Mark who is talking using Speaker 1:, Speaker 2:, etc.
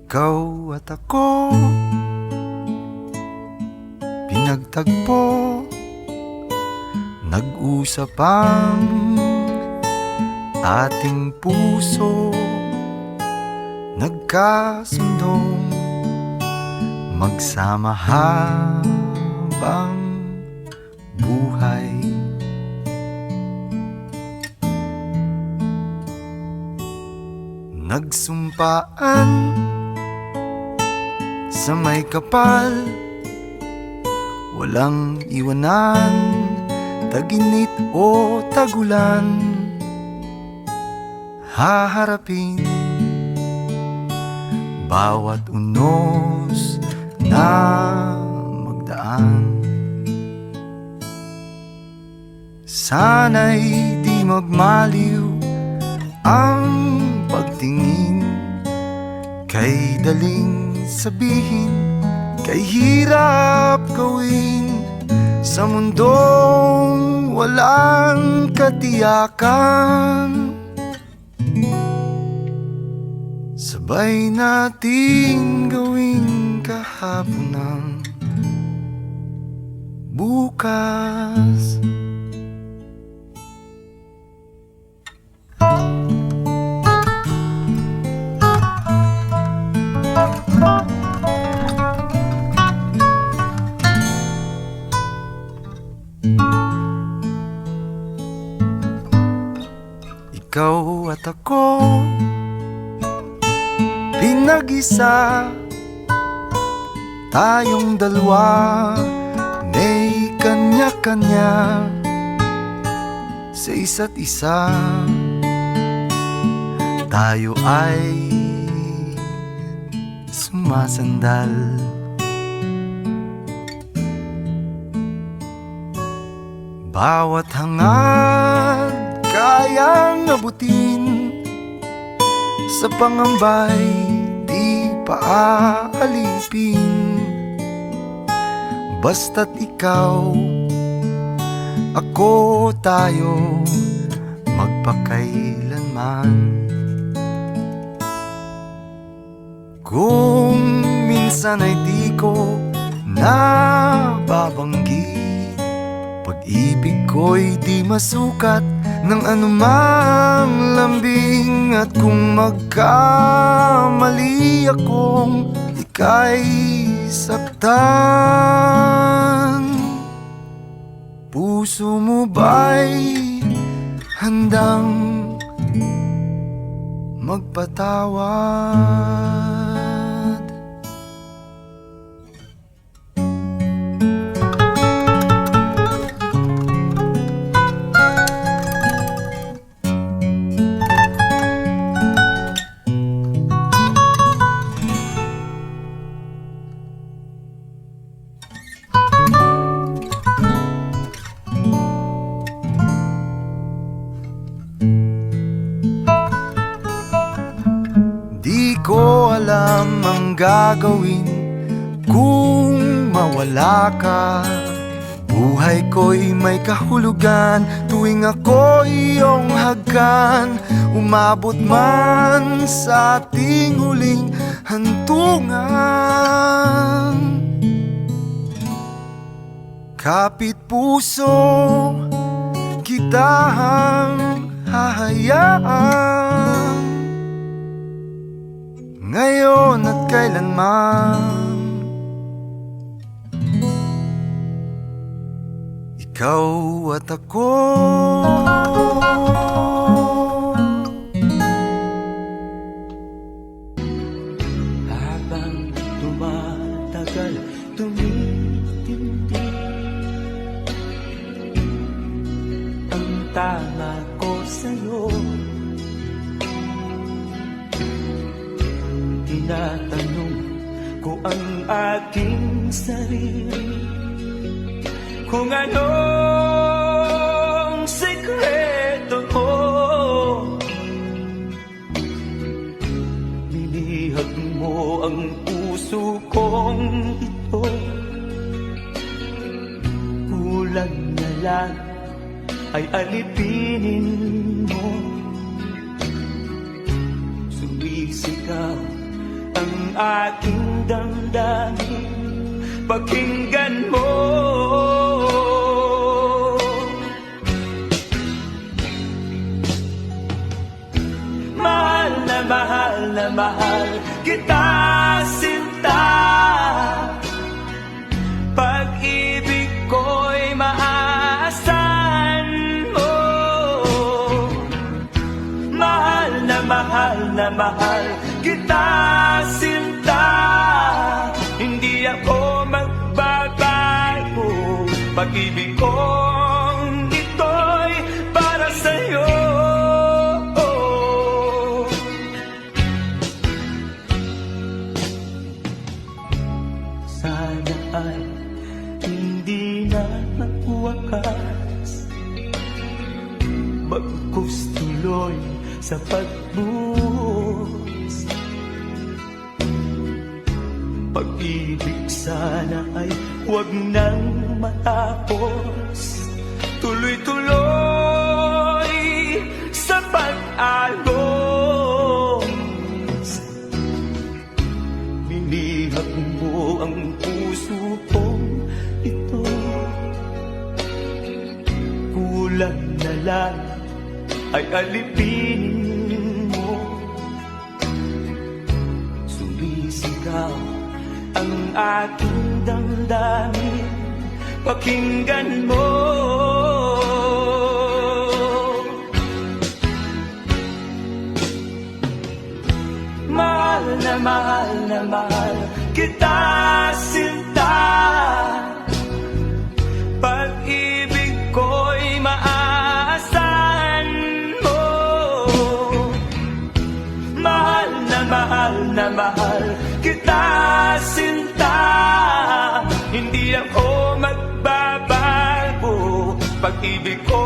Speaker 1: Ikaw at ako, pinagtagpo, nag-usap ang ating puso, nagkasundong magsama habang buhay. Nagsumpaan sa may kapal, walang iwanan, taginit o tagulan, haharapin bawat unos na magdaan. Sana'y di magmaliw ang pagtingin, kay daling sabihin, kay hirap gawin, sa mundong walang katiyakan. Sabay nating gawin kahapon ng bukas. Ikaw at ako, pinag-isa, tayong dalawa, may kanya-kanya sa isa't isa. Tayo ay sumasandal, bawat hangad kayang abutin, sa pangambay di paaalipin. Basta't ikaw, ako, tayo, magpakailanman. Kung minsan ay di ko nababanggit, pag-ibig ko'y di masukat ng anumang lambing. At kung magkamali akong ika'y saktan, puso mo ba'y handang magpatawad? Di ko alam ang gagawin kung mawala ka. Buhay ko'y may kahulugan tuwing ako'y iyong hagkan. Umabot man sa ating huling hantungan, kapit puso kitang hahayaan, ngayon at kailanman. Ikaw at ako,
Speaker 2: habang tumatagal, tumitindi ang tama ko sa'yo. Tinatanong ko ang aking sarili kung anong sekreto ko. Binihag mo ang puso kong ito, kulang na lang ay alipinin mo. Sumisigaw ang aking damdamin, pakinggan mo. Mahal na mahal kita, sinta. Pag-ibig ko'y maaasahan mo. Mahal na mahal kita, sinta. Hindi ako magbabago. Pag-ibig kong ito'y para sa'yo. Sana ay hindi na magwakas, bagkus tuloy sa pagbuhos. Pag-ibig sana ay huwag nang matapos, tuloy-tuloy sa pag-agos. Binihag mo ang puso kong ito, kulang na lang ay alipinin mo. Sumisigaw ang aking damdamin, pakinggan mo. Mahal na mahal kita, sinta. Pag-ibig ko'y maaasahan mo. Mahal na mahal kita, sinta. Hindi ako magbabago. Pag-ibig ko